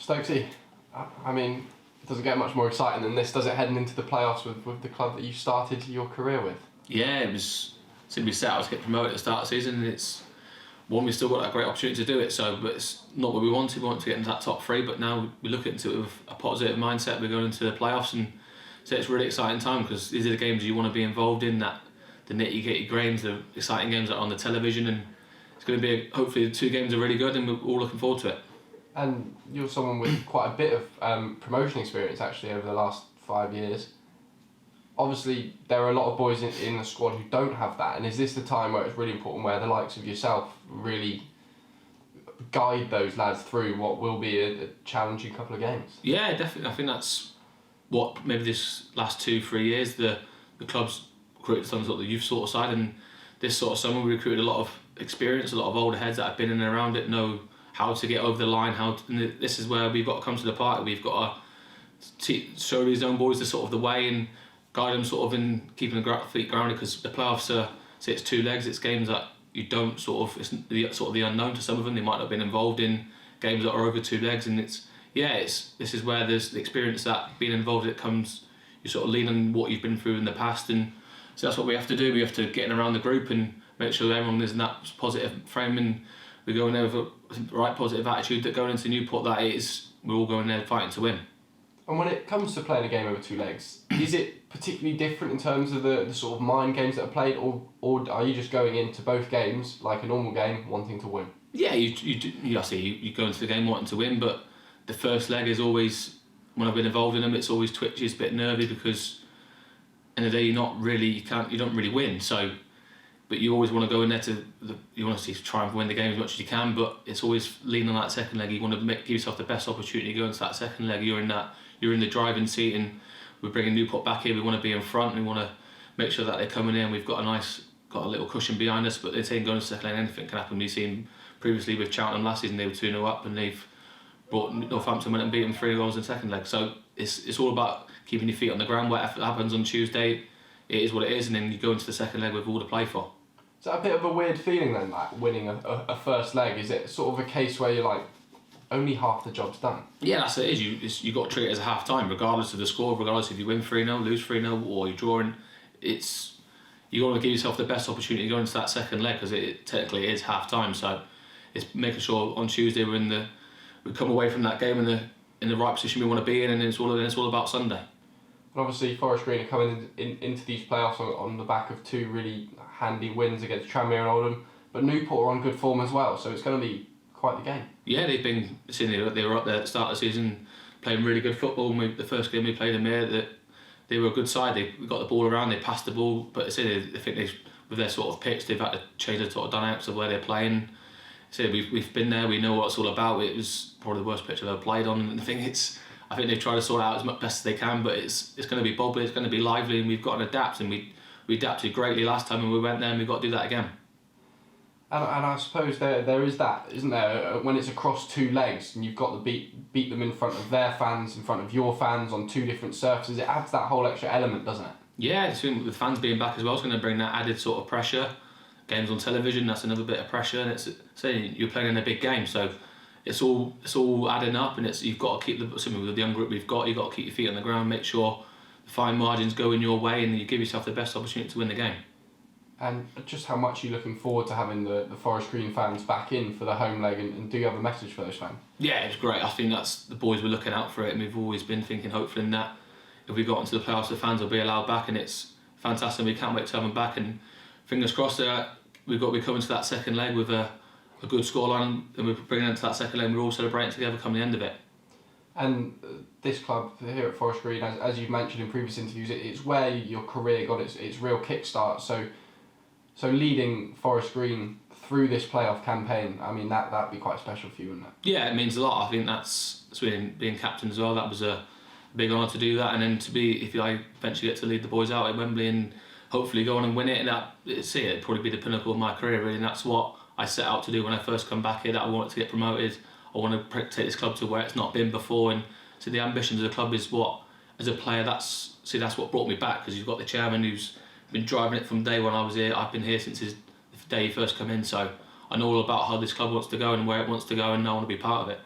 Stokesy, I mean, it doesn't get much more exciting than this, does it, heading into the playoffs with the club that you started your career with? Yeah, it was simply set out to get promoted at the start of the season, and it's one, we still got that great opportunity to do it, but it's not what we wanted. We wanted to get into that top three, but now we look into it with a positive mindset. We're going into the playoffs, and so it's a really exciting time because these are the games you want to be involved in, that the nitty-gritty games, the exciting games that are on the television, and it's going to be hopefully the 2 games are really good, and we're all looking forward to it. And you're someone with quite a bit of promotion experience actually over the last 5 years. Obviously, there are a lot of boys in the squad who don't have that, and is this the time where it's really important where the likes of yourself really guide those lads through what will be a challenging couple of games? Yeah, definitely. I think that's what maybe this last 2-3 years the club's recruited some sort of the youth sort of side, and this sort of summer we recruited a lot of experience, a lot of older heads that have been in and around it, know how to get over the line, and this is where we've got to come to the party. We've got to show these young boys the sort of the way and guide them sort of in keeping the feet grounded, because the playoffs are, say it's 2 legs, it's games that you don't it's the unknown to some of them. They might not have been involved in games that are over 2 legs, and this is where there's the experience that being involved in it comes. You sort of lean on what you've been through in the past, and so that's what we have to do. We have to get in around the group and make sure that everyone is in that positive frame, and we go in there with the right positive attitude that going into Newport, that is, we're all going there fighting to win. And when it comes to playing a game over 2 legs, is it particularly different in terms of the sort of mind games that are played, or are you just going into both games like a normal game wanting to win? Yeah, you go into the game wanting to win, but the first leg is always, when I've been involved in them, it's always twitchy, it's a bit nervy, because in the day you don't really win. So, but you always want to go in there you want to try and win the game as much as you can, but it's always lean on that second leg. You want to give yourself the best opportunity to go into that second leg. You're in the driving seat, and we're bringing Newport back here. We want to be in front, and we want to make sure that they're coming in. We've got a little cushion behind us, but they're saying going to the second leg, anything can happen. We've seen previously with Cheltenham last season, they were 2-0 up, and they've brought Northampton went and beat them 3 goals in the second leg. So it's all about keeping your feet on the ground. Whatever happens on Tuesday, it is what it is, and then you go into the second leg with all to play for. Is that a bit of a weird feeling then, like winning a first leg? Is it sort of a case where you're like, only half the job's done? Yeah, that's what it is. You got to treat it as a half time, regardless of the score, regardless if you win 3-0, lose 3-0, or you're drawing. You got to give yourself the best opportunity to go into that second leg, because it technically is half time. So it's making sure on Tuesday we come away from that game in the right position we want to be in, and it's all about Sunday. And obviously Forest Green are coming into these playoffs on the back of 2 really handy wins against Tranmere and Oldham, but Newport are on good form as well, so it's going to be quite the game. Yeah, they were up there at the start of the season playing really good football, and the first game we played them here, they were a good side. They got the ball around, they passed the ball, but I think with their sort of pitch, they've had to change the sort of dynamics of where they're playing. We've been there, we know what it's all about. It was probably the worst pitch I've ever played on, and I think they've tried to sort it out as much best as they can, but it's going to be bubbly, it's going to be lively, and we've got to adapt, and we adapted greatly last time, and we went there and we've got to do that again. And I suppose there is that, isn't there, when it's across 2 legs and you've got to beat them in front of their fans, in front of your fans on 2 different surfaces, it adds that whole extra element, doesn't it? Yeah, with fans being back as well, it's going to bring that added sort of pressure. Games on television, that's another bit of pressure, and it's saying you're playing in a big game, so it's all adding up, and you've got to keep with the young group we've got, you've got to keep your feet on the ground, make sure the fine margins go in your way, and you give yourself the best opportunity to win the game. And just how much are you looking forward to having the Forest Green fans back in for the home leg, and do you have a message for those fans? Yeah, it's great. I think that's the boys were looking out for it, and we've always been thinking, hopefully, in that if we got into the playoffs, the fans will be allowed back, and it's fantastic. We can't wait to have them back, and fingers crossed that we're coming to that second leg with a good scoreline, and we're bringing it to that second leg, and we're all celebrating together come the end of it. And this club here at Forest Green, as you've mentioned in previous interviews, it's where your career got its real kickstart. So leading Forest Green through this playoff campaign, I mean, that'd be quite special for you, wouldn't it? Yeah, it means a lot. I think that's being captain as well. That was a big honour to do that, and then if I eventually get to lead the boys out at Wembley and hopefully go on and win it, and it'd probably be the pinnacle of my career, really. And that's what I set out to do when I first come back here. That I wanted to get promoted. I want to take this club to where it's not been before, and so the ambitions of the club is what, as a player, that's what brought me back, because you've got the chairman who's been driving it from day when I was here. I've been here since the day he first come in, so I know all about how this club wants to go and where it wants to go, and I want to be part of it.